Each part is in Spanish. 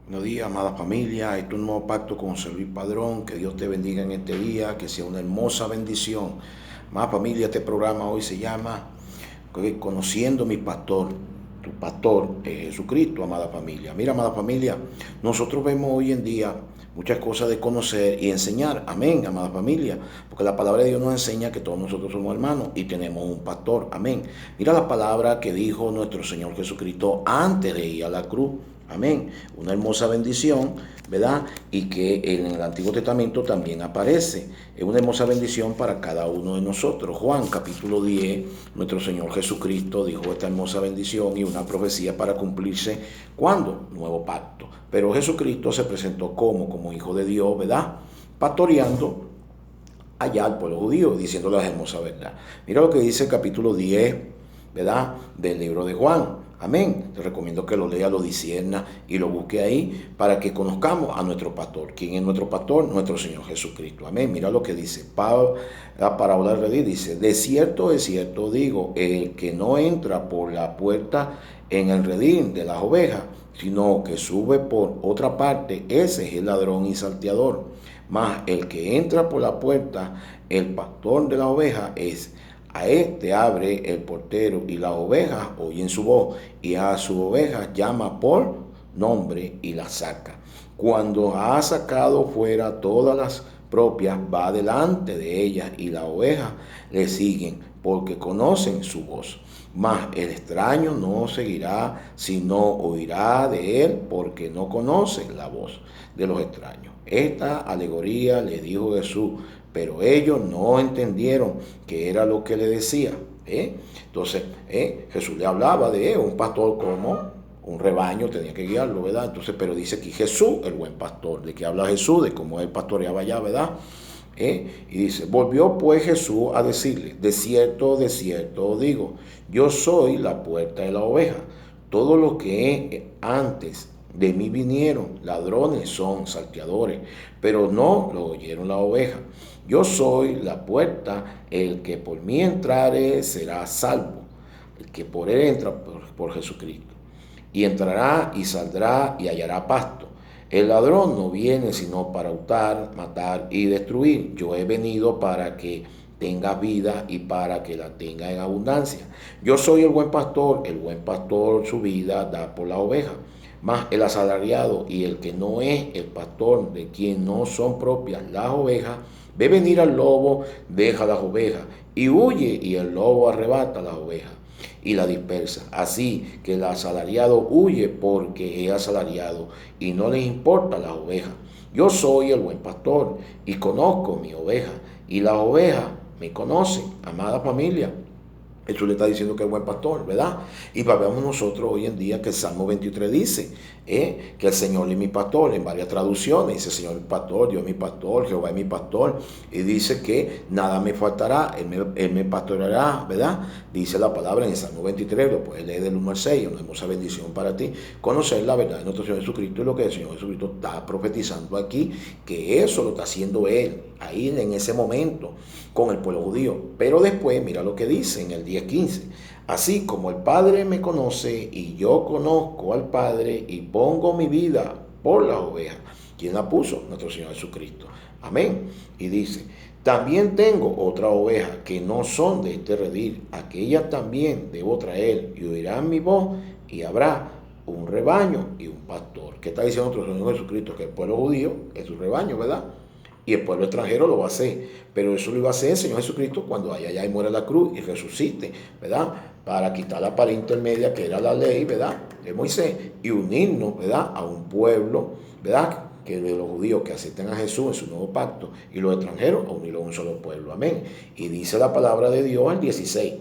Buenos días, amada familia. Esto es un nuevo pacto con José Luis Padrón. Que Dios te bendiga en este día, que sea una hermosa bendición. Amada familia, este programa hoy se llama Conociendo mi pastor. Tu pastor es Jesucristo, amada familia. Mira, amada familia, nosotros vemos hoy en día muchas cosas de conocer y enseñar. Amén, amada familia. Porque la palabra de Dios nos enseña que todos nosotros somos hermanos y tenemos un pastor. Amén. Mira la palabra que dijo nuestro Señor Jesucristo antes de ir a la cruz. Amén. Una hermosa bendición, ¿verdad? Y que en el Antiguo Testamento también aparece. Es una hermosa bendición para cada uno de nosotros. Juan capítulo 10, nuestro Señor Jesucristo dijo esta hermosa bendición y una profecía para cumplirse. ¿Cuándo? Nuevo pacto. Pero Jesucristo se presentó como hijo de Dios, ¿verdad? Pastoreando allá al pueblo judío, diciendo la hermosa verdad. Mira lo que dice el capítulo 10, ¿verdad? Del libro de Juan. Amén. Te recomiendo que lo lea, lo discierna y lo busque ahí para que conozcamos a nuestro pastor. ¿Quién es nuestro pastor? Nuestro Señor Jesucristo. Amén. Mira lo que dice. La parábola del redil dice: de cierto digo, el que no entra por la puerta en el redil de las ovejas, sino que sube por otra parte, ese es el ladrón y salteador. Mas el que entra por la puerta, el pastor de la oveja es. A este abre el portero y las ovejas oyen su voz y a su oveja llama por nombre y la saca. Cuando ha sacado fuera todas las propias, va delante de ellas y las ovejas le siguen porque conocen su voz. Mas el extraño no seguirá, sino oirá de él porque no conoce la voz de los extraños. Esta alegoría le dijo Jesús, pero ellos no entendieron qué era lo que le decía. Entonces, Jesús le hablaba de un pastor como un rebaño, tenía que guiarlo, ¿verdad? Entonces, pero dice aquí Jesús, el buen pastor. ¿De qué habla Jesús? De cómo él pastoreaba allá, ¿verdad? Y dice, volvió pues Jesús a decirle, de cierto digo, yo soy la puerta de la oveja. Todo lo que antes de mí vinieron, ladrones son, salteadores, pero no lo oyeron la oveja. Yo soy la puerta, el que por mí entrare será salvo, el que por él entra por Jesucristo. Y entrará y saldrá y hallará pasto. El ladrón no viene sino para hurtar, matar y destruir. Yo he venido para que tenga vida y para que la tenga en abundancia. Yo soy el buen pastor su vida da por la oveja. Mas el asalariado y el que no es el pastor, de quien no son propias las ovejas, ve venir al lobo, deja las ovejas y huye, y el lobo arrebata las ovejas y la dispersa. Así que el asalariado huye porque es asalariado y no le importa las ovejas. Yo soy el buen pastor y conozco mi oveja y las ovejas me conocen. Amada familia, Jesús le está diciendo que es buen pastor, ¿verdad? Y vemos nosotros hoy en día que el Salmo 23 dice que el Señor es mi pastor, en varias traducciones. Dice, Señor es mi pastor, Dios es mi pastor, Jehová es mi pastor. Y dice que nada me faltará, Él me pastoreará, ¿verdad? Dice la palabra en el Salmo 23, lo puedes leer del 1 al 6, una hermosa bendición para ti. Conocer la verdad de nuestro Señor Jesucristo y lo que el Señor Jesucristo está profetizando aquí, que eso lo está haciendo Él, ahí en ese momento, con el pueblo judío. Pero después, mira lo que dice en el 10:15. Así como el Padre me conoce y yo conozco al Padre y pongo mi vida por las ovejas. ¿Quién la puso? Nuestro Señor Jesucristo. Amén. Y dice, también tengo otra oveja que no son de este redil. Aquellas también debo traer y oirán mi voz y habrá un rebaño y un pastor. ¿Qué está diciendo nuestro Señor Jesucristo? Que el pueblo judío es su rebaño, ¿verdad? Y el pueblo extranjero lo va a hacer. Pero eso lo iba a hacer el Señor Jesucristo cuando allá y muera la cruz y resucite, ¿verdad? Para quitar la pared intermedia que era la ley, ¿verdad? De Moisés, y unirnos, ¿verdad? A un pueblo, ¿verdad? Que de los judíos que acepten a Jesús en su nuevo pacto y los extranjeros a unirlo a un solo pueblo. Amén. Y dice la palabra de Dios al 16.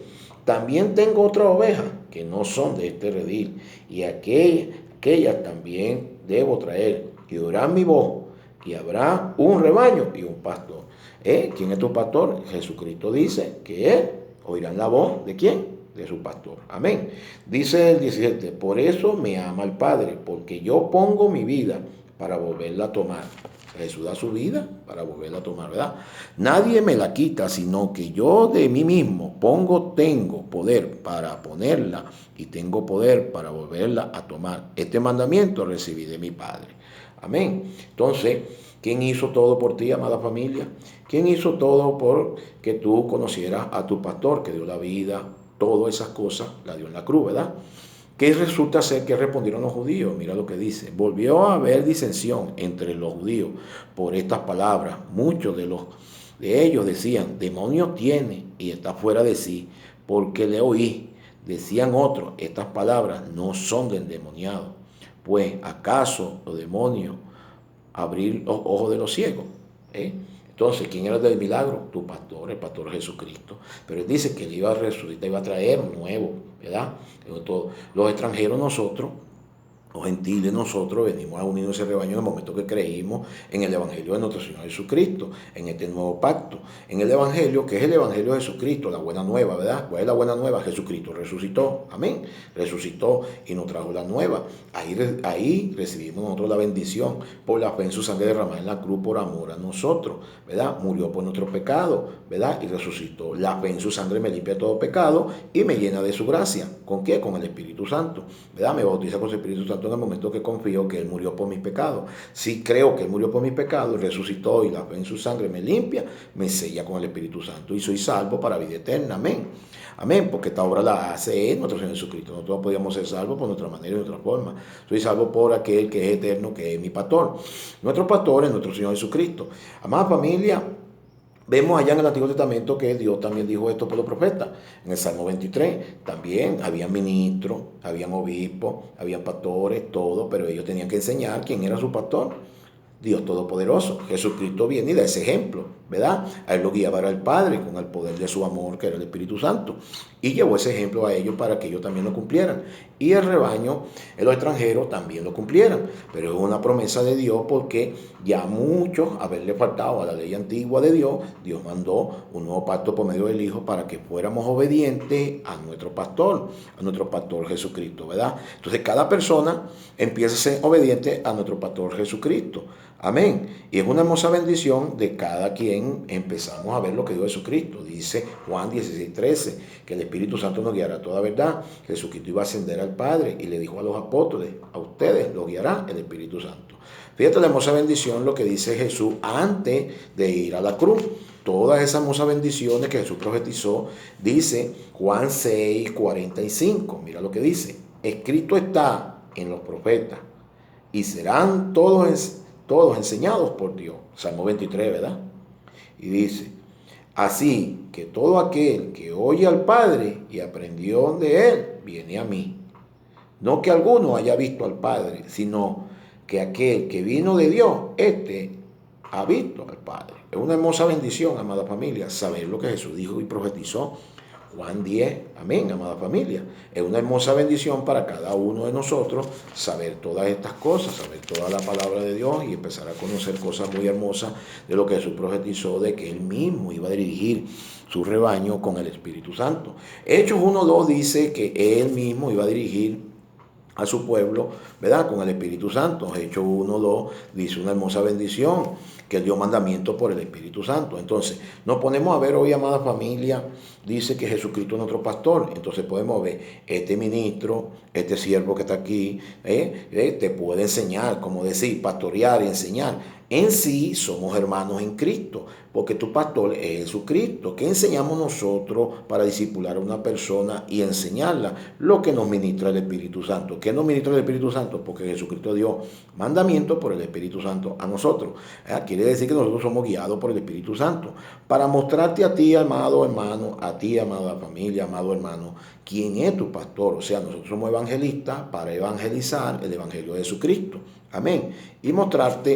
También tengo otra oveja que no son de este redil, y aquellas también debo traer, y oirán mi voz, y habrá un rebaño y un pastor. ¿Quién es tu pastor? Jesucristo dice que él oirán la voz de quién, de su pastor. Amén. Dice el 17, por eso me ama el Padre, porque yo pongo mi vida para volverla a tomar. Jesús da su vida para volverla a tomar, ¿verdad? Nadie me la quita, sino que yo de mí mismo tengo poder para ponerla y tengo poder para volverla a tomar. Este mandamiento recibí de mi Padre. Amén. Entonces, ¿quién hizo todo por ti, amada familia? ¿Quién hizo todo por que tú conocieras a tu pastor, que dio la vida, todas esas cosas, la dio en la cruz, ¿verdad? ¿Qué resulta ser que respondieron los judíos? Mira lo que dice. Volvió a haber disensión entre los judíos por estas palabras. Muchos de ellos decían, demonio tiene y está fuera de sí, porque le oí. Decían otros, estas palabras no son del endemoniado. Pues, ¿acaso los demonios abrir los ojos de los ciegos? ¿Eh? Entonces, ¿quién era el del milagro? Tu pastor, el pastor Jesucristo. Pero él dice que él iba a resucitar, iba a traer un nuevo, ¿verdad? Los extranjeros nosotros, los gentiles nosotros venimos a unirnos a ese rebaño en el momento que creímos en el Evangelio de nuestro Señor Jesucristo, en este nuevo pacto. En el Evangelio, que es el Evangelio de Jesucristo, la buena nueva, ¿verdad? ¿Cuál es la buena nueva? Jesucristo resucitó, amén. Resucitó y nos trajo la nueva. Ahí recibimos nosotros la bendición por la fe en su sangre derramada en la cruz por amor a nosotros, ¿verdad? Murió por nuestro pecado, ¿verdad? Y resucitó. La fe en su sangre me limpia todo pecado y me llena de su gracia. ¿Con qué? Con el Espíritu Santo, ¿verdad? Me bautiza con el Espíritu Santo en el momento que confío que Él murió por mis pecados. Si creo que Él murió por mis pecados, resucitó y la fe en su sangre me limpia, me sella con el Espíritu Santo y soy salvo para vida eterna. Amén. Amén, porque esta obra la hace Él, nuestro Señor Jesucristo. Nosotros podíamos ser salvos por nuestra manera y nuestra forma. Soy salvo por aquel que es eterno, que es mi pastor. Nuestro pastor es nuestro Señor Jesucristo. Amada familia, vemos allá en el Antiguo Testamento que Dios también dijo esto por los profetas. En el Salmo 23 también habían ministros, habían obispos, habían pastores, todo, pero ellos tenían que enseñar quién era su pastor. Dios Todopoderoso. Jesucristo viene y da ese ejemplo, ¿verdad? A Él lo guiaba el Padre con el poder de su amor, que era el Espíritu Santo. Y llevó ese ejemplo a ellos para que ellos también lo cumplieran. Y el rebaño, los extranjeros, también lo cumplieran. Pero es una promesa de Dios porque ya muchos, haberle faltado a la ley antigua de Dios, Dios mandó un nuevo pacto por medio del Hijo para que fuéramos obedientes a nuestro pastor Jesucristo, ¿verdad? Entonces cada persona empieza a ser obediente a nuestro pastor Jesucristo. Amén. Y es una hermosa bendición de cada quien empezamos a ver lo que dio Jesucristo. Dice Juan 16:13, que el Espíritu Santo nos guiará a toda verdad. Jesucristo iba a ascender al Padre y le dijo a los apóstoles, a ustedes los guiará el Espíritu Santo. Fíjate la hermosa bendición, lo que dice Jesús antes de ir a la cruz. Todas esas hermosas bendiciones que Jesús profetizó, dice Juan 6:45. Mira lo que dice. Escrito está en los profetas y serán todos enseñados por Dios. Salmo 23, ¿verdad? Y dice, así que todo aquel que oye al Padre y aprendió de Él, viene a mí. No que alguno haya visto al Padre, sino que aquel que vino de Dios, este ha visto al Padre. Es una hermosa bendición, amada familia, saber lo que Jesús dijo y profetizó. Juan 10, amén, amada familia. Es una hermosa bendición para cada uno de nosotros saber todas estas cosas, saber toda la palabra de Dios y empezar a conocer cosas muy hermosas de lo que Jesús profetizó, de que Él mismo iba a dirigir su rebaño con el Espíritu Santo. Hechos 1:2 dice que Él mismo iba a dirigir a su pueblo, ¿verdad? Con el Espíritu Santo. Hechos 1:2 dice una hermosa bendición, que Él dio mandamiento por el Espíritu Santo. Entonces, nos ponemos a ver hoy, amada familia, dice que Jesucristo es nuestro pastor. Entonces podemos ver, este ministro, este siervo que está aquí, te puede enseñar, como decir, pastorear y enseñar. En sí somos hermanos en Cristo, porque tu pastor es Jesucristo. ¿Qué enseñamos nosotros para discipular a una persona y enseñarla? Lo que nos ministra el Espíritu Santo. ¿Qué nos ministra el Espíritu Santo? Porque Jesucristo dio mandamiento por el Espíritu Santo a nosotros. Quiere decir que nosotros somos guiados por el Espíritu Santo para mostrarte a ti, amado hermano, a ti, amada familia, amado hermano, quién es tu pastor. O sea, nosotros somos evangelistas para evangelizar el Evangelio de Jesucristo. Amén. Y mostrarte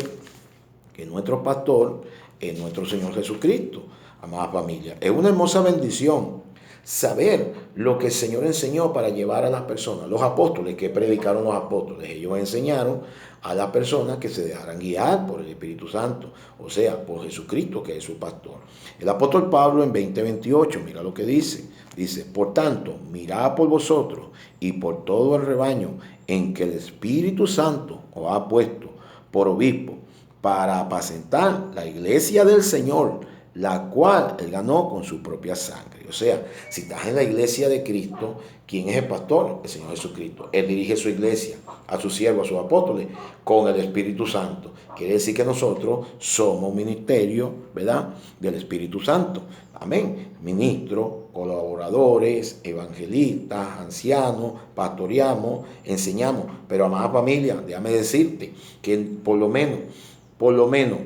que nuestro pastor es nuestro Señor Jesucristo, amada familia. Es una hermosa bendición saber lo que el Señor enseñó para llevar a las personas. Los apóstoles, que predicaron los apóstoles, ellos enseñaron a las personas que se dejaran guiar por el Espíritu Santo, o sea, por Jesucristo, que es su pastor. El apóstol Pablo en 20:28, mira lo que dice. Dice, por tanto, mirad por vosotros y por todo el rebaño en que el Espíritu Santo os ha puesto por obispo, para apacentar la iglesia del Señor, la cual Él ganó con su propia sangre. O sea, si estás en la iglesia de Cristo, ¿quién es el pastor? El Señor Jesucristo. Él dirige su iglesia, a sus siervos, a sus apóstoles, con el Espíritu Santo. Quiere decir que nosotros somos un ministerio, ¿verdad?, del Espíritu Santo. Amén. Ministros, colaboradores, evangelistas, ancianos, pastoreamos, enseñamos. Pero amada familia, déjame decirte que por lo menos,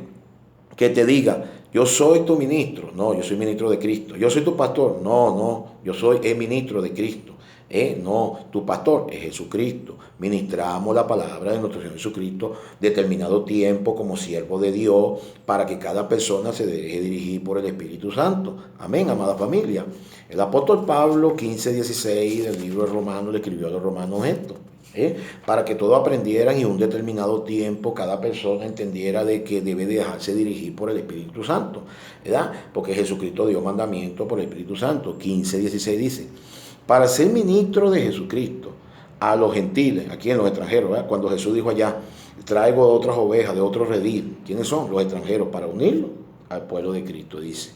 que te diga, yo soy tu ministro. No, yo soy ministro de Cristo. Yo soy tu pastor. No, yo soy el ministro de Cristo. No, tu pastor es Jesucristo. Ministramos la palabra de nuestro Señor Jesucristo determinado tiempo como siervo de Dios para que cada persona se deje dirigir por el Espíritu Santo. Amén, amada familia. El apóstol Pablo, 15:16 del libro de Romanos, le escribió a los romanos esto. Para que todos aprendieran y en un determinado tiempo cada persona entendiera de que debe dejarse dirigir por el Espíritu Santo, ¿verdad? Porque Jesucristo dio mandamiento por el Espíritu Santo. 15:16 dice, para ser ministro de Jesucristo a los gentiles, aquí en los extranjeros, ¿verdad? Cuando Jesús dijo allá, traigo otras ovejas de otro redil. ¿Quiénes son? Los extranjeros, para unirlos al pueblo de Cristo, dice.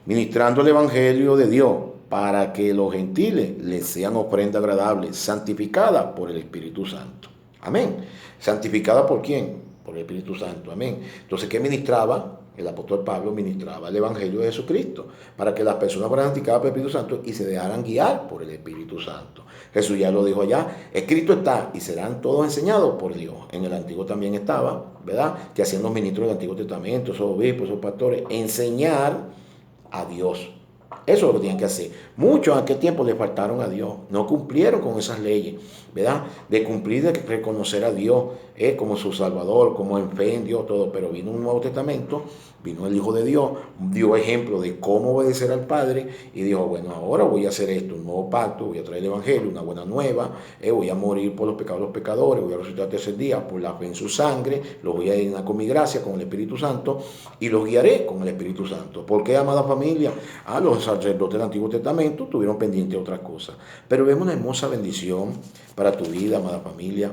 Ministrando el evangelio de Dios, para que los gentiles les sean ofrenda agradable, santificada por el Espíritu Santo. Amén. ¿Santificada por quién? Por el Espíritu Santo. Amén. Entonces, ¿qué ministraba? El apóstol Pablo ministraba el evangelio de Jesucristo, para que las personas fueran santificadas por el Espíritu Santo y se dejaran guiar por el Espíritu Santo. Jesús ya lo dijo allá, escrito está, y serán todos enseñados por Dios. En el Antiguo también estaba, ¿verdad?, que hacían los ministros del Antiguo Testamento, esos obispos, esos pastores, enseñar a Dios. Eso es lo que tienen que hacer. Muchos en aquel tiempo le faltaron a Dios. No cumplieron con esas leyes, ¿verdad? De cumplir, de reconocer a Dios como su Salvador, como en fe en Dios, todo. Pero vino un Nuevo Testamento, vino el Hijo de Dios, dio ejemplo de cómo obedecer al Padre y dijo, bueno, ahora voy a hacer esto, un nuevo pacto, voy a traer el Evangelio, una buena nueva, voy a morir por los pecados de los pecadores, voy a resucitar el tercer día por la fe en su sangre, los voy a llenar con mi gracia, con el Espíritu Santo y los guiaré con el Espíritu Santo. ¿Por qué, amada familia? Los sacerdotes del Antiguo Testamento tuvieron pendiente otras cosas. Pero vemos una hermosa bendición para tu vida, amada familia.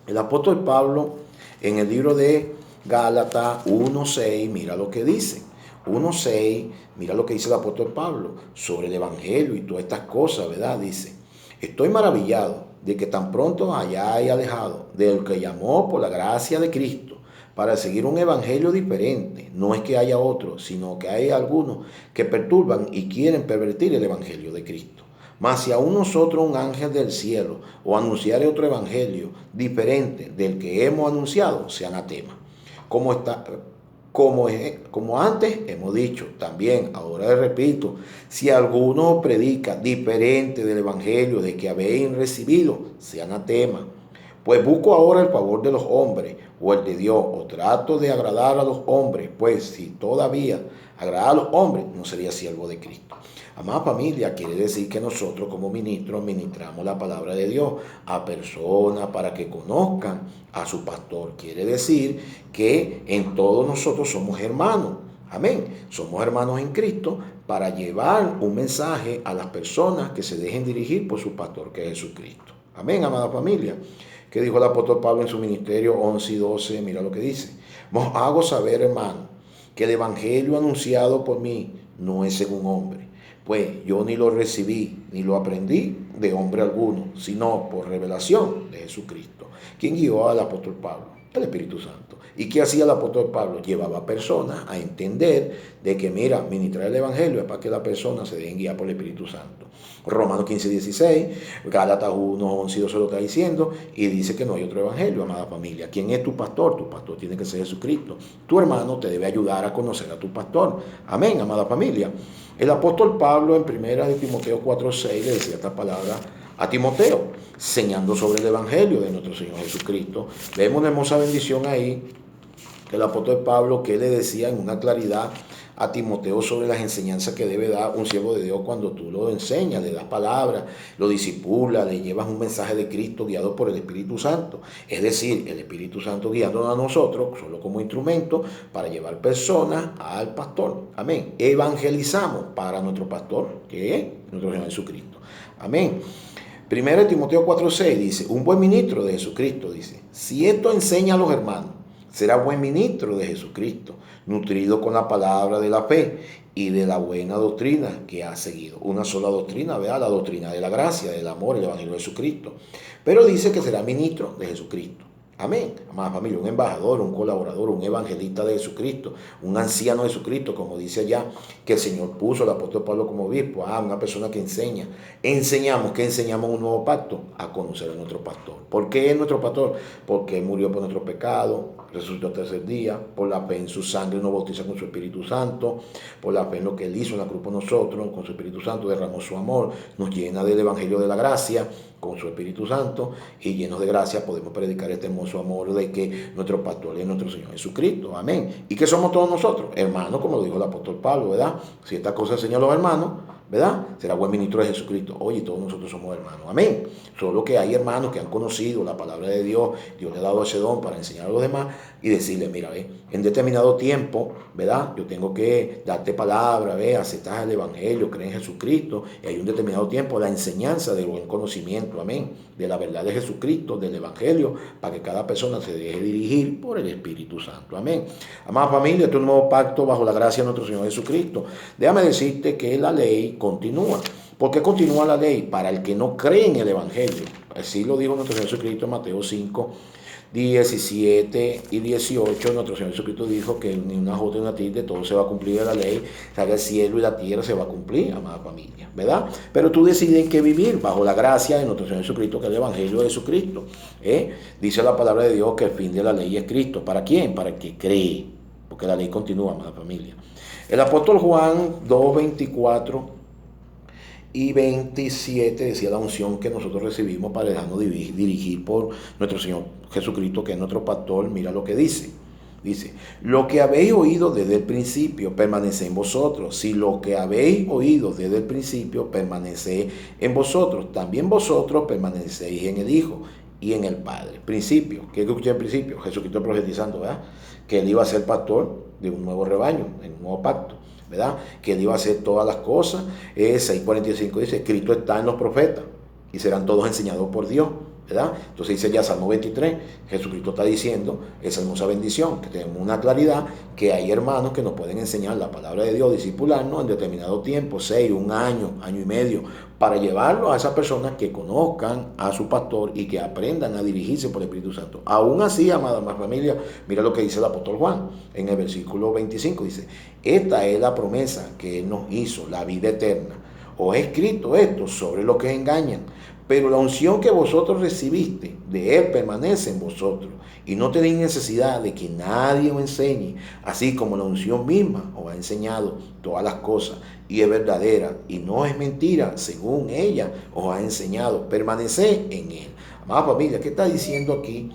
El apóstol Pablo, en el libro de Gálatas 1:6, mira lo que dice. 1:6, mira lo que dice el apóstol Pablo sobre el Evangelio y todas estas cosas, ¿verdad? Dice, estoy maravillado de que tan pronto hayáis alejado del que llamó por la gracia de Cristo para seguir un evangelio diferente. No es que haya otro, sino que hay algunos que perturban y quieren pervertir el evangelio de Cristo. Mas si aún nosotros, un ángel del cielo, o anunciare otro evangelio diferente del que hemos anunciado, sea anatema. Como antes hemos dicho, también ahora les repito, si alguno predica diferente del evangelio de que habéis recibido, sea anatema. Pues busco ahora el favor de los hombres o el de Dios, o trato de agradar a los hombres, pues si todavía agradar a los hombres, no sería siervo de Cristo. Amada familia, quiere decir que nosotros como ministros ministramos la palabra de Dios a personas para que conozcan a su pastor. Quiere decir que en todos nosotros somos hermanos. Amén. Somos hermanos en Cristo para llevar un mensaje a las personas que se dejen dirigir por su pastor, que es Jesucristo. Amén, amada familia. ¿Qué dijo el apóstol Pablo en su ministerio 11:12? Mira lo que dice. Os hago saber, hermano, que el evangelio anunciado por mí no es según hombre. Pues yo ni lo recibí, ni lo aprendí de hombre alguno, sino por revelación de Jesucristo. ¿Quién guió al apóstol Pablo? El Espíritu Santo. ¿Y qué hacía el apóstol Pablo? Llevaba a personas a entender de que, mira, ministrar el evangelio es para que la persona se dejen guiar por el Espíritu Santo. Romanos 15:16, Gálatas 1:11 lo está diciendo, y dice que no hay otro evangelio, amada familia. ¿Quién es tu pastor? Tu pastor tiene que ser Jesucristo. Tu hermano te debe ayudar a conocer a tu pastor. Amén, amada familia. El apóstol Pablo en 1 Timoteo 4:6 le decía esta palabra a Timoteo, enseñando sobre el evangelio de nuestro Señor Jesucristo. Vemos una hermosa bendición ahí, que el apóstol Pablo, que le decía en una claridad a Timoteo sobre las enseñanzas que debe dar un siervo de Dios cuando tú lo enseñas, le das palabras, lo disipulas, le llevas un mensaje de Cristo guiado por el Espíritu Santo. Es decir, el Espíritu Santo guiándonos a nosotros, solo como instrumento, para llevar personas al pastor. Amén. Evangelizamos para nuestro pastor, que es nuestro Señor Jesucristo. Amén. 1 Timoteo 4:6 dice, un buen ministro de Jesucristo, dice, si esto enseña a los hermanos, será buen ministro de Jesucristo, nutrido con la palabra de la fe y de la buena doctrina que ha seguido. Una sola doctrina, ¿verdad? La doctrina de la gracia, del amor, el evangelio de Jesucristo. Pero dice que será ministro de Jesucristo. Amén. Amada familia, un embajador, un colaborador, un evangelista de Jesucristo, un anciano de Jesucristo, como dice allá, que el Señor puso al apóstol Pablo como obispo. Una persona que enseña. Enseñamos, ¿qué enseñamos? Un nuevo pacto, a conocer a nuestro pastor. ¿Por qué es nuestro pastor? Porque Él murió por nuestro pecado, resucitó el tercer día, por la fe en su sangre nos bautiza con su Espíritu Santo, por la fe en lo que Él hizo en la cruz por nosotros, con su Espíritu Santo derramó su amor, nos llena del evangelio de la gracia, con su Espíritu Santo, y llenos de gracia podemos predicar este hermoso amor de que nuestro pastor es nuestro Señor Jesucristo. Amén. ¿Y qué somos todos nosotros? Hermanos, como lo dijo el apóstol Pablo, ¿verdad? Si esta cosa enseñan los hermanos, ¿verdad? Será buen ministro de Jesucristo. Oye, todos nosotros somos hermanos. Amén. Solo que hay hermanos que han conocido la palabra de Dios. Dios le ha dado ese don para enseñar a los demás y decirle, mira, en determinado tiempo, ¿verdad? Yo tengo que darte palabra, aceptar el evangelio, creer en Jesucristo. Y hay un determinado tiempo, la enseñanza del buen conocimiento, amén, de la verdad de Jesucristo, del evangelio, para que cada persona se deje dirigir por el Espíritu Santo. Amén. Amada familia, este es un nuevo pacto bajo la gracia de nuestro Señor Jesucristo. Déjame decirte que la ley continúa. ¿Por qué continúa la ley? Para el que no cree en el evangelio. Así lo dijo nuestro Señor Jesucristo en Mateo 5, 17 y 18, nuestro Señor Jesucristo dijo que ni una jota ni una tilde, todo se va a cumplir de la ley, o sea, el cielo y la tierra se va a cumplir, amada familia, ¿verdad? Pero tú decides en qué vivir, bajo la gracia de nuestro Señor Jesucristo, que es el evangelio de Jesucristo. Dice la palabra de Dios que el fin de la ley es Cristo. ¿Para quién? Para el que cree, porque la ley continúa, amada familia. El apóstol Juan 2, 24 y 27 decía la unción que nosotros recibimos para dejarnos dirigir por nuestro Señor Jesucristo, que es nuestro pastor. Mira lo que dice. Dice, lo que habéis oído desde el principio permanece en vosotros. Si lo que habéis oído desde el principio permanece en vosotros, también vosotros permanecéis en el Hijo y en el Padre. Principio. ¿Qué escuché en principio? Jesucristo profetizando, ¿verdad? Que Él iba a ser pastor de un nuevo rebaño, en un nuevo pacto, ¿verdad? Que Él iba a hacer todas las cosas. 6:45 dice, Cristo está en los profetas y serán todos enseñados por Dios, ¿verdad? Entonces dice ya Salmo 23, Jesucristo está diciendo esa hermosa bendición, que tenemos una claridad, que hay hermanos que nos pueden enseñar la palabra de Dios, discipularnos en determinado tiempo, 6, un año, año y medio, para llevarlo a esas personas que conozcan a su pastor y que aprendan a dirigirse por el Espíritu Santo. Aún así, amada familia, mira lo que dice el apóstol Juan en el versículo 25, dice, esta es la promesa que Él nos hizo, la vida eterna. Os he escrito esto sobre los que engañan, pero la unción que vosotros recibiste de Él permanece en vosotros, y no tenéis necesidad de que nadie os enseñe, así como la unción misma os ha enseñado todas las cosas, y es verdadera, y no es mentira, según ella os ha enseñado. Permaneced en Él. Amada familia, ¿qué está diciendo aquí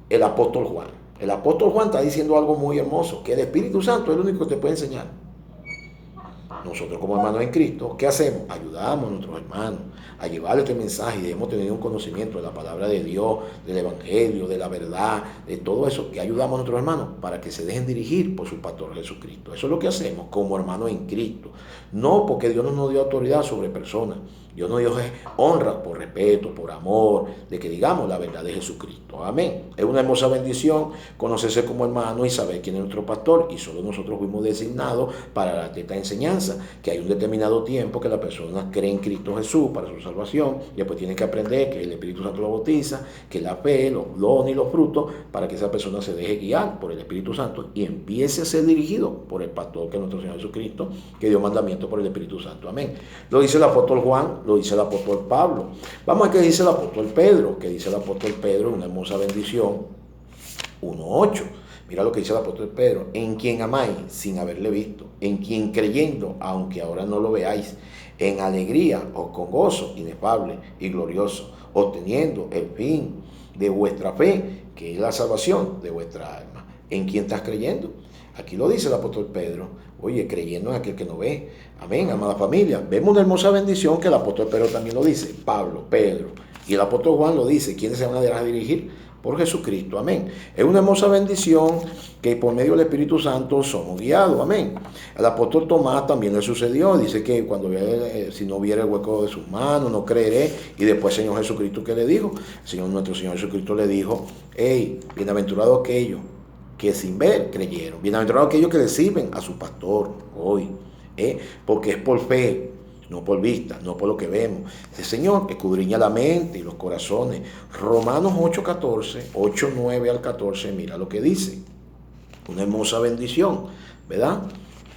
el apóstol Juan? El apóstol Juan está diciendo algo muy hermoso, que el Espíritu Santo es el único que te puede enseñar. Nosotros como hermanos en Cristo, ¿qué hacemos? Ayudamos a nuestros hermanos a llevar este mensaje, y debemos tener un conocimiento de la palabra de Dios, del evangelio, de la verdad, de todo eso, que ayudamos a nuestros hermanos para que se dejen dirigir por su pastor Jesucristo. Eso es lo que hacemos como hermanos en Cristo. No porque Dios no nos dio autoridad sobre personas. Dios nos dio honra por respeto, por amor, de que digamos la verdad de Jesucristo. Amén. Es una hermosa bendición conocerse como hermano y saber quién es nuestro pastor, y solo nosotros fuimos designados para darte esta enseñanza, que hay un determinado tiempo que la persona cree en Cristo Jesús para su salvación, y después tiene que aprender que el Espíritu Santo lo bautiza, que la fe, los dones y los frutos, para que esa persona se deje guiar por el Espíritu Santo y empiece a ser dirigido por el pastor, que es nuestro Señor Jesucristo, que dio mandamiento por el Espíritu Santo. Amén. Lo dice el apóstol Juan, lo dice el apóstol Pablo. Vamos a ver qué dice el apóstol Pedro. Que dice el apóstol Pedro, una hermosa bendición, 1:8. Mira lo que dice el apóstol Pedro: en quien amáis sin haberle visto, en quien creyendo, aunque ahora no lo veáis, en alegría o con gozo inefable y glorioso, obteniendo el fin de vuestra fe, que es la salvación de vuestra alma. ¿En quién estás creyendo? Aquí lo dice el apóstol Pedro. Oye, creyendo en aquel que no ve. Amén, amada familia. Vemos una hermosa bendición que el apóstol Pedro también lo dice. Pablo, Pedro. Y el apóstol Juan lo dice. ¿Quiénes se van a dejar dirigir? Por Jesucristo. Amén. Es una hermosa bendición que por medio del Espíritu Santo somos guiados. Amén. Al apóstol Tomás también le sucedió. Dice que cuando si no viera el hueco de sus manos, no creeré. Y después el Señor Jesucristo, ¿qué le dijo? Nuestro Señor Jesucristo le dijo: hey, bienaventurado aquellos que sin ver creyeron. Bienaventurados aquellos que le sirven a su pastor hoy, porque es por fe, no por vista, no por lo que vemos. El Señor escudriña la mente y los corazones. Romanos 8:14, 8:9 al 14, mira lo que dice. Una hermosa bendición, ¿verdad?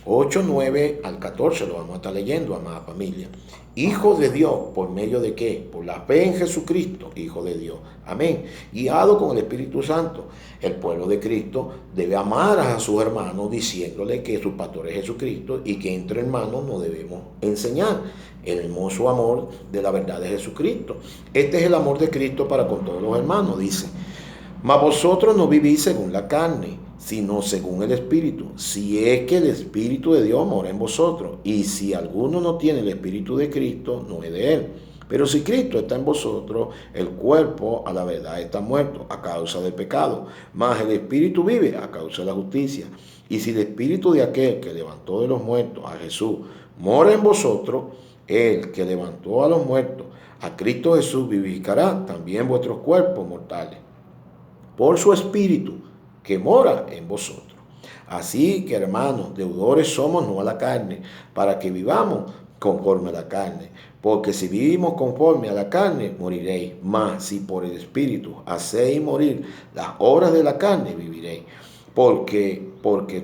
8:9 al 14 lo vamos a estar leyendo, amada familia. Hijo de Dios, ¿por medio de qué? Por la fe en Jesucristo, Hijo de Dios. Amén. Guiado con el Espíritu Santo. El pueblo de Cristo debe amar a sus hermanos diciéndole que su pastor es Jesucristo y que entre hermanos nos debemos enseñar el hermoso amor de la verdad de Jesucristo. Este es el amor de Cristo para con todos los hermanos, dice. Mas vosotros no vivís según la carne, sino según el Espíritu, si es que el Espíritu de Dios mora en vosotros. Y si alguno no tiene el Espíritu de Cristo, no es de él. Pero si Cristo está en vosotros, el cuerpo a la verdad está muerto a causa del pecado, mas el Espíritu vive a causa de la justicia. Y si el Espíritu de aquel que levantó de los muertos a Jesús mora en vosotros, el que levantó a los muertos a Cristo Jesús vivificará también vuestros cuerpos mortales por su Espíritu que mora en vosotros. Así que, hermanos, deudores somos no a la carne, para que vivamos conforme a la carne. Porque si vivimos conforme a la carne, moriréis. Mas si por el Espíritu hacéis morir las obras de la carne, viviréis. Porque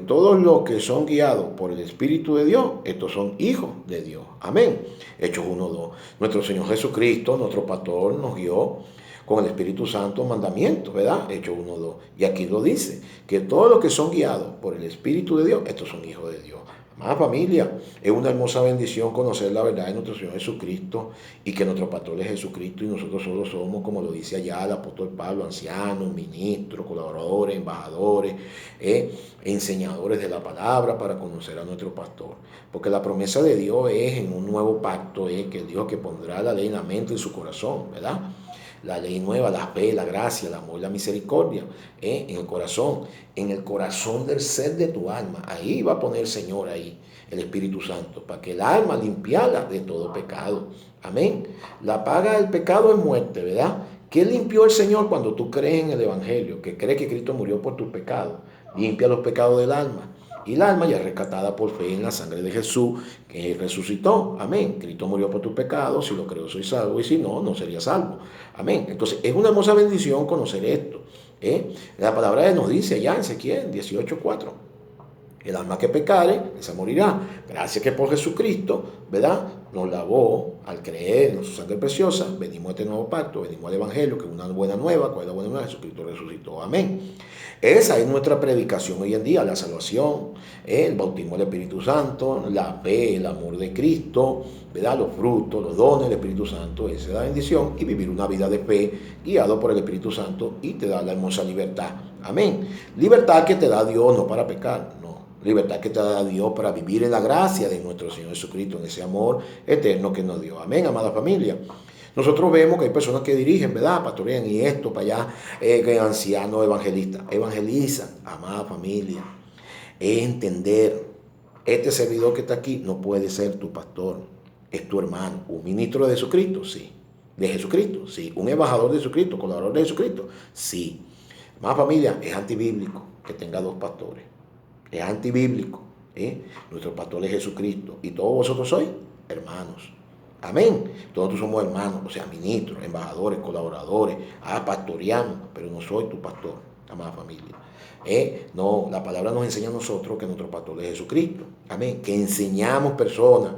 todos los que son guiados por el Espíritu de Dios, estos son hijos de Dios. Amén. Hechos 1:2. Nuestro Señor Jesucristo, nuestro pastor, nos guió con el Espíritu Santo mandamiento, ¿verdad? Hechos 1:2. Y aquí lo dice, que todos los que son guiados por el Espíritu de Dios, estos son hijos de Dios. Amada familia, es una hermosa bendición conocer la verdad de nuestro Señor Jesucristo y que nuestro pastor es Jesucristo y nosotros solo somos, como lo dice allá el apóstol Pablo, ancianos, ministros, colaboradores, embajadores, enseñadores de la palabra para conocer a nuestro pastor. Porque la promesa de Dios es en un nuevo pacto, que Dios que pondrá la ley en la mente y en su corazón, ¿verdad? La ley nueva, la fe, la gracia, el amor y la misericordia, en el corazón del ser de tu alma. Ahí va a poner el Señor ahí, el Espíritu Santo, para que el alma limpiara de todo pecado. Amén. La paga del pecado es muerte, ¿verdad? ¿Qué limpió el Señor cuando tú crees en el Evangelio? Que crees que Cristo murió por tus pecados. Limpia los pecados del alma. Y el alma ya es rescatada por fe en la sangre de Jesús, que resucitó. Amén. Cristo murió por tus pecados. Si lo creo, soy salvo. Y si no, no sería salvo. Amén. Entonces, es una hermosa bendición conocer esto. La palabra nos dice allá en Ezequiel 18:4. El alma que pecare, esa morirá. Gracias que por Jesucristo, ¿verdad? Nos lavó al creer en su sangre preciosa. Venimos a este nuevo pacto, venimos al Evangelio, que es una buena nueva. ¿Cuál es la buena nueva? Jesucristo resucitó. Amén. Esa es nuestra predicación hoy en día, la salvación, el bautismo del Espíritu Santo, la fe, el amor de Cristo, ¿verdad? Los frutos, los dones del Espíritu Santo, esa es la bendición, y vivir una vida de fe guiado por el Espíritu Santo y te da la hermosa libertad. Amén. Libertad que te da Dios no para pecar, no. Libertad que te da Dios para vivir en la gracia de nuestro Señor Jesucristo, en ese amor eterno que nos dio. Amén, amada familia. Nosotros vemos que hay personas que dirigen, ¿verdad? Pastorean y esto para allá, ancianos evangelistas. Evangelizan, amada familia. Es entender, este servidor que está aquí no puede ser tu pastor, es tu hermano. Un ministro de Jesucristo, sí. De Jesucristo, sí. Un embajador de Jesucristo, colaborador de Jesucristo, sí. Amada familia, es antibíblico que tenga dos pastores. Es antibíblico. Nuestro pastor es Jesucristo y todos vosotros sois hermanos. Amén. Todos somos hermanos, o sea, ministros, embajadores, colaboradores, pastoreamos, pero no soy tu pastor, amada familia. No, la palabra nos enseña a nosotros que nuestro pastor es Jesucristo. Amén. Que enseñamos personas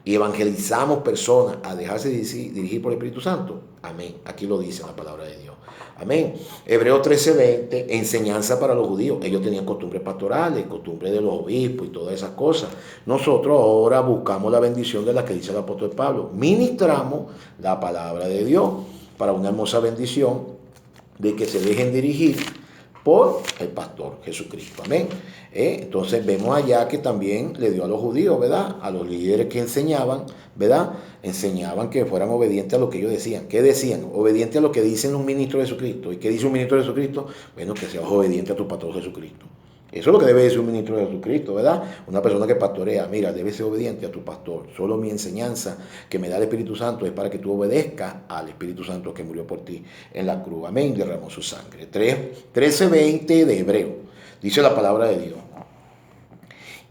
y evangelizamos personas a dejarse dirigir por el Espíritu Santo. Amén. Aquí lo dice la palabra de Dios. Amén. Hebreos 13:20, enseñanza para los judíos. Ellos tenían costumbres pastorales, costumbres de los obispos y todas esas cosas. Nosotros ahora buscamos la bendición de la que dice el apóstol Pablo. Ministramos la palabra de Dios para una hermosa bendición de que se dejen dirigir por el pastor Jesucristo. Amén. Entonces vemos allá que también le dio a los judíos, ¿verdad? A los líderes que enseñaban, ¿verdad? Enseñaban que fueran obedientes a lo que ellos decían. ¿Qué decían? Obedientes a lo que dicen un ministro de Jesucristo. ¿Y qué dice un ministro de Jesucristo? Bueno, que seas obediente a tu pastor Jesucristo. Eso es lo que debe decir un ministro de Jesucristo, ¿verdad? Una persona que pastorea, mira, debe ser obediente a tu pastor. Solo mi enseñanza que me da el Espíritu Santo es para que tú obedezcas al Espíritu Santo que murió por ti en la cruz. Amén, derramó su sangre. 13:20 de Hebreo. Dice la palabra de Dios.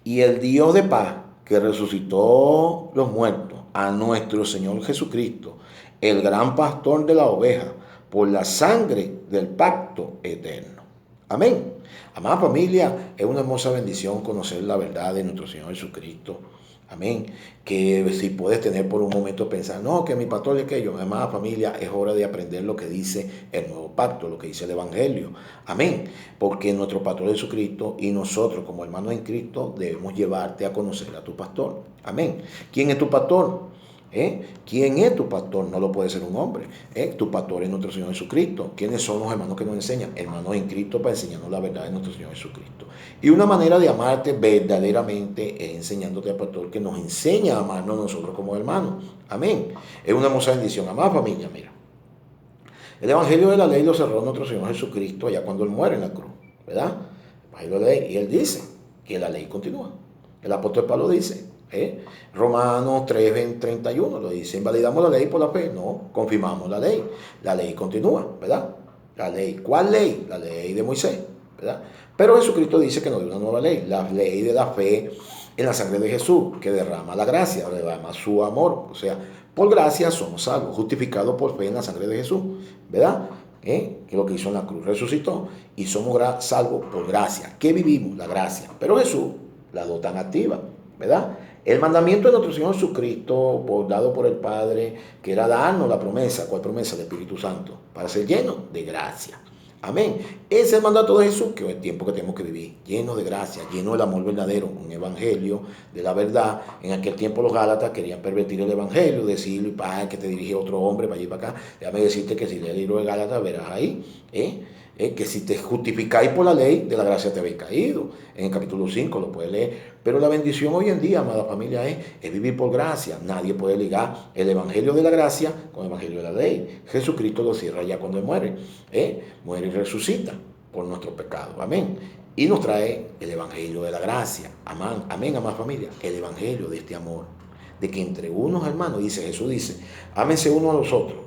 Y el Dios de paz, que resucitó los muertos, a nuestro Señor Jesucristo, el gran pastor de la oveja, por la sangre del pacto eterno. Amén. Amada familia, es una hermosa bendición conocer la verdad de nuestro Señor Jesucristo. Amén. Que si puedes tener por un momento pensar, no, que mi pastor es que yo, amada familia, es hora de aprender lo que dice el nuevo pacto, lo que dice el Evangelio. Amén. Porque nuestro pastor es Jesucristo y nosotros como hermanos en Cristo debemos llevarte a conocer a tu pastor. Amén. ¿Quién es tu pastor? ¿Quién es tu pastor? No lo puede ser un hombre. Tu pastor es nuestro Señor Jesucristo. ¿Quiénes son los hermanos que nos enseñan? Hermanos en Cristo para enseñarnos la verdad de nuestro Señor Jesucristo. Y una manera de amarte verdaderamente es enseñándote al pastor que nos enseña a amarnos nosotros como hermanos. Amén. Es una hermosa bendición. Amada familia, mira. El Evangelio de la ley lo cerró nuestro Señor Jesucristo allá cuando Él muere en la cruz, ¿verdad? El Evangelio de la ley. Y Él dice que la ley continúa. El apóstol Pablo dice, Romanos 3:31 lo dice, ¿invalidamos la ley por la fe? No, confirmamos la ley. La ley continúa, ¿verdad? La ley, ¿cuál ley? La ley de Moisés, ¿verdad? Pero Jesucristo dice que no hay una nueva ley, la ley de la fe en la sangre de Jesús, que derrama la gracia, derrama su amor. O sea, por gracia somos salvos, justificados por fe en la sangre de Jesús, ¿verdad? Que es lo que hizo en la cruz, resucitó y somos salvos por gracia. ¿Qué vivimos? La gracia. Pero Jesús la dota activa, ¿verdad? El mandamiento de nuestro Señor Jesucristo, dado por el Padre, que era darnos la promesa, ¿cuál promesa? Del Espíritu Santo, para ser lleno de gracia. Amén. Ese es el mandato de Jesús, que es el tiempo que tenemos que vivir, lleno de gracia, lleno del amor verdadero, un evangelio de la verdad. En aquel tiempo los Gálatas querían pervertir el evangelio, decirle, para que te dirige otro hombre para allí y para acá. Déjame decirte que si lees el libro de Gálatas, verás ahí, que si te justificáis por la ley, de la gracia te habéis caído. En el capítulo 5 lo puedes leer. Pero la bendición hoy en día, amada familia, es vivir por gracia. Nadie puede ligar el evangelio de la gracia con el evangelio de la ley. Jesucristo lo cierra ya cuando Él muere. Muere y resucita por nuestro pecado. Amén. Y nos trae el evangelio de la gracia. Amén, amén, amada familia. El evangelio de este amor. De que entre unos hermanos, Jesús dice, ámense unos a los otros,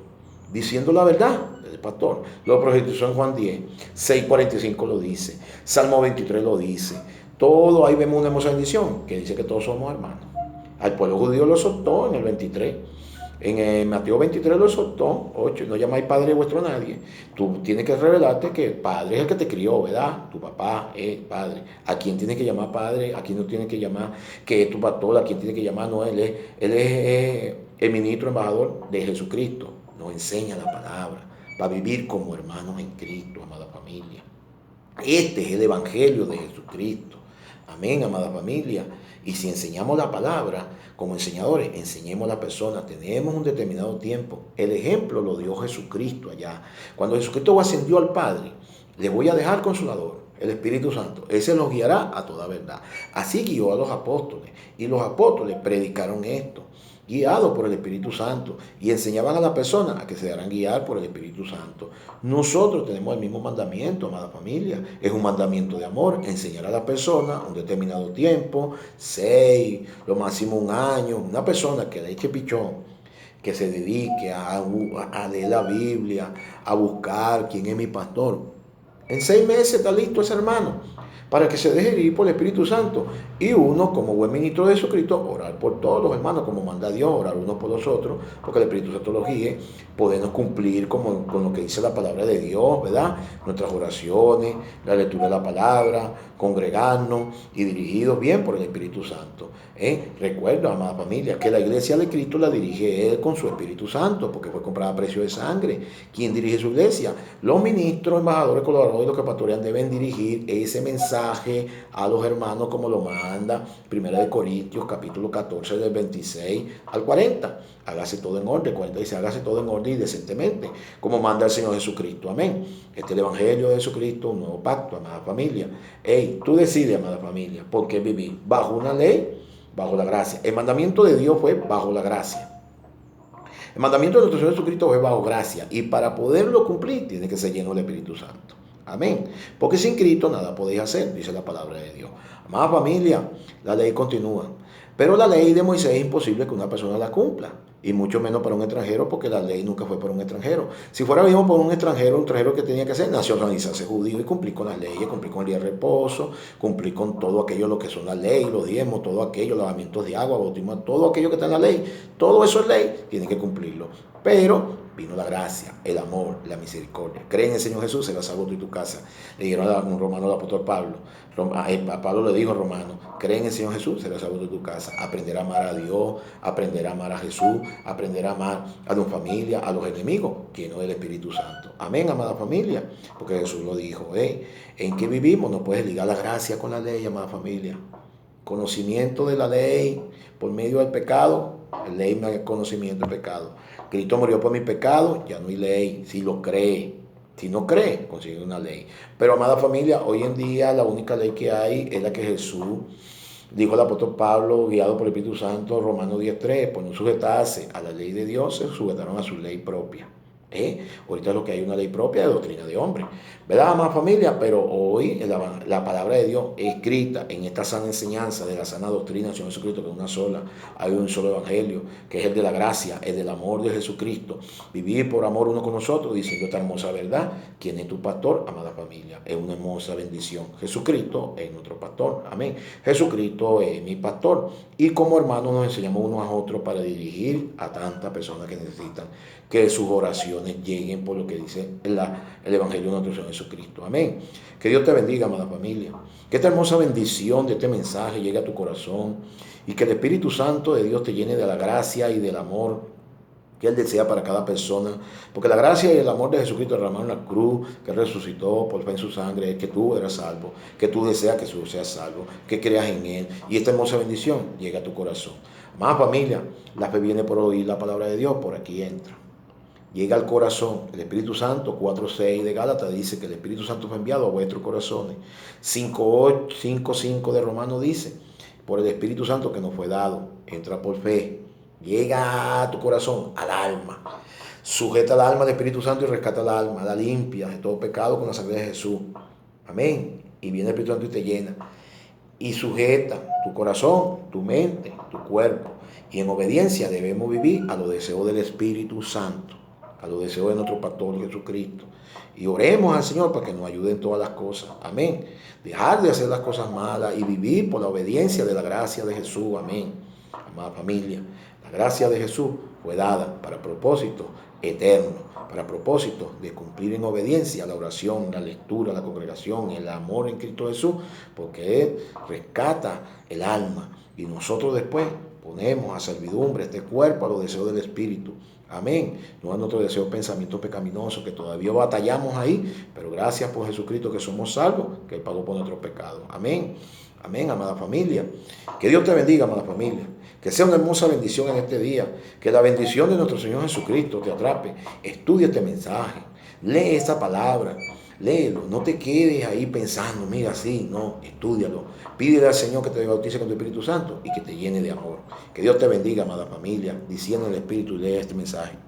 diciendo la verdad. El pastor lo profetizó en Juan 10, 6:45 lo dice, Salmo 23 lo dice. Todo ahí vemos una hermosa bendición que dice que todos somos hermanos. Al pueblo judío lo exhortó en el 23. En Mateo 23 lo exhortó, 8, no llamáis padre vuestro a nadie. Tú tienes que revelarte que el padre es el que te crió, ¿verdad? Tu papá es padre. ¿A quién tienes que llamar padre? ¿A quién no tienes que llamar que es tu pastor? ¿A quién tienes que llamar? No, él es el ministro embajador de Jesucristo. Nos enseña la palabra para vivir como hermanos en Cristo, amada familia. Este es el evangelio de Jesucristo. Amén, amada familia. Y si enseñamos la palabra, como enseñadores, enseñemos a la persona. Tenemos un determinado tiempo. El ejemplo lo dio Jesucristo allá. Cuando Jesucristo ascendió al Padre, le voy a dejar consolador, el Espíritu Santo. Ese los guiará a toda verdad. Así guió a los apóstoles. Y los apóstoles predicaron esto, guiados por el Espíritu Santo, y enseñaban a la persona a que se dejaran guiar por el Espíritu Santo. Nosotros tenemos el mismo mandamiento, amada familia. Es un mandamiento de amor, enseñar a la persona un determinado tiempo, 6, lo máximo 1 año. Una persona que le eche pichón, que se dedique a leer la Biblia, a buscar quién es mi pastor. En 6 meses está listo ese hermano, para que se deje ir por el Espíritu Santo. Y uno, como buen ministro de Jesucristo, orar por todos los hermanos, como manda Dios, orar unos por los otros, porque el Espíritu Santo los guíe, podernos cumplir con lo que dice la palabra de Dios, ¿verdad? Nuestras oraciones, la lectura de la palabra, congregarnos y dirigidos bien por el Espíritu Santo. Recuerda, amada familia, que la iglesia de Cristo la dirige Él con su Espíritu Santo, porque fue comprada a precio de sangre. ¿Quién dirige su iglesia? Los ministros, embajadores, colaboradores y los que pastorean deben dirigir ese mensaje a los hermanos como lo manda 1 Corintios capítulo 14 del 26 al 40. Hágase todo en orden. 40 dice, hágase todo en orden y decentemente, como manda el Señor Jesucristo. Amén. Este es el evangelio de Jesucristo, un nuevo pacto, amada familia. Tú decides, amada familia, por qué vivir bajo una ley, bajo la gracia. El mandamiento de Dios fue bajo la gracia. El mandamiento de nuestro Señor Jesucristo fue bajo gracia. Y para poderlo cumplir, tiene que ser lleno del Espíritu Santo. Amén. Porque sin Cristo nada podéis hacer, dice la palabra de Dios. Amada familia, la ley continúa. Pero la ley de Moisés es imposible que una persona la cumpla, y mucho menos para un extranjero, porque la ley nunca fue para un extranjero. Si fuera mismo para un extranjero que tenía que hacer, nacionalizarse judío y cumplir con las leyes, cumplir con el día de reposo, cumplir con todo aquello lo que son las leyes, los diezmos, todo aquello, lavamientos de agua, bautismo, todo aquello que está en la ley, todo eso es ley, tiene que cumplirlo. Pero vino la gracia, el amor, la misericordia. Cree en el Señor Jesús, serás salvo tú y tu casa. Le dijeron a un romano, al apóstol Pablo. A Pablo le dijo a Romano, cree en el Señor Jesús, serás salvo tú y tu casa. Aprender a amar a Dios, aprender a amar a Jesús, aprender a amar a tu familia, a los enemigos, lleno del Espíritu Santo. Amén, amada familia. Porque Jesús lo dijo, ¿en qué vivimos? No puedes ligar la gracia con la ley, amada familia. Conocimiento de la ley por medio del pecado, ley no hay conocimiento del pecado. Cristo murió por mi pecado, ya no hay ley, si lo cree. Si no cree, consigue una ley. Pero, amada familia, hoy en día la única ley que hay es la que Jesús dijo el apóstol Pablo, guiado por el Espíritu Santo, Romanos 10:3, por no sujetarse a la ley de Dios, se sujetaron a su ley propia. Ahorita lo que hay una ley propia de doctrina de hombre, ¿verdad, amada familia? Pero hoy la palabra de Dios escrita en esta sana enseñanza de la sana doctrina del Señor Jesucristo, que es una sola, hay un solo evangelio, que es el de la gracia, el del amor de Jesucristo, vivir por amor uno con nosotros, diciendo esta hermosa verdad. ¿Quién es tu pastor, amada familia? Es una hermosa bendición. Jesucristo es nuestro pastor, amén. Jesucristo es mi pastor, y como hermanos nos enseñamos unos a otros para dirigir a tantas personas que necesitan que sus oraciones lleguen por lo que dice el Evangelio de nuestro Señor Jesucristo. Amén. Que Dios te bendiga, amada familia. Que esta hermosa bendición de este mensaje llegue a tu corazón y que el Espíritu Santo de Dios te llene de la gracia y del amor que Él desea para cada persona. Porque la gracia y el amor de Jesucristo derramado en la cruz, que resucitó por fe en su sangre, es que tú eras salvo, que tú deseas que tú seas salvo, que creas en Él. Y esta hermosa bendición llega a tu corazón. Amada familia, la fe viene por oír la palabra de Dios, por aquí entra. Llega al corazón. El Espíritu Santo, 4:6 de Gálatas, dice que el Espíritu Santo fue enviado a vuestros corazones. 5:5 de Romanos dice, por el Espíritu Santo que nos fue dado, entra por fe. Llega a tu corazón, al alma. Sujeta al alma del Espíritu Santo y rescata al alma, la limpia de todo pecado con la sangre de Jesús. Amén. Y viene el Espíritu Santo y te llena. Y sujeta tu corazón, tu mente, tu cuerpo. Y en obediencia debemos vivir a los deseos del Espíritu Santo, a los deseos de nuestro pastor Jesucristo. Y oremos al Señor para que nos ayude en todas las cosas. Amén. Dejar de hacer las cosas malas y vivir por la obediencia de la gracia de Jesús. Amén. Amada familia, la gracia de Jesús fue dada para propósito eterno, para propósito de cumplir en obediencia la oración, la lectura, la congregación, el amor en Cristo Jesús, porque Él rescata el alma y nosotros después ponemos a servidumbre este cuerpo a los deseos del Espíritu. Amén. No a nuestros deseos, pensamientos pecaminosos, que todavía batallamos ahí, pero gracias por Jesucristo que somos salvos, que Él pagó por nuestros pecados. Amén. Amén, amada familia. Que Dios te bendiga, amada familia. Que sea una hermosa bendición en este día. Que la bendición de nuestro Señor Jesucristo te atrape. Estudia este mensaje. Lee esta palabra. Léelo. No te quedes ahí pensando, mira, sí, no, estúdialo. Pídele al Señor que te bautice con tu Espíritu Santo y que te llene de amor. Que Dios te bendiga, amada familia. Diciendo en el Espíritu, lee este mensaje.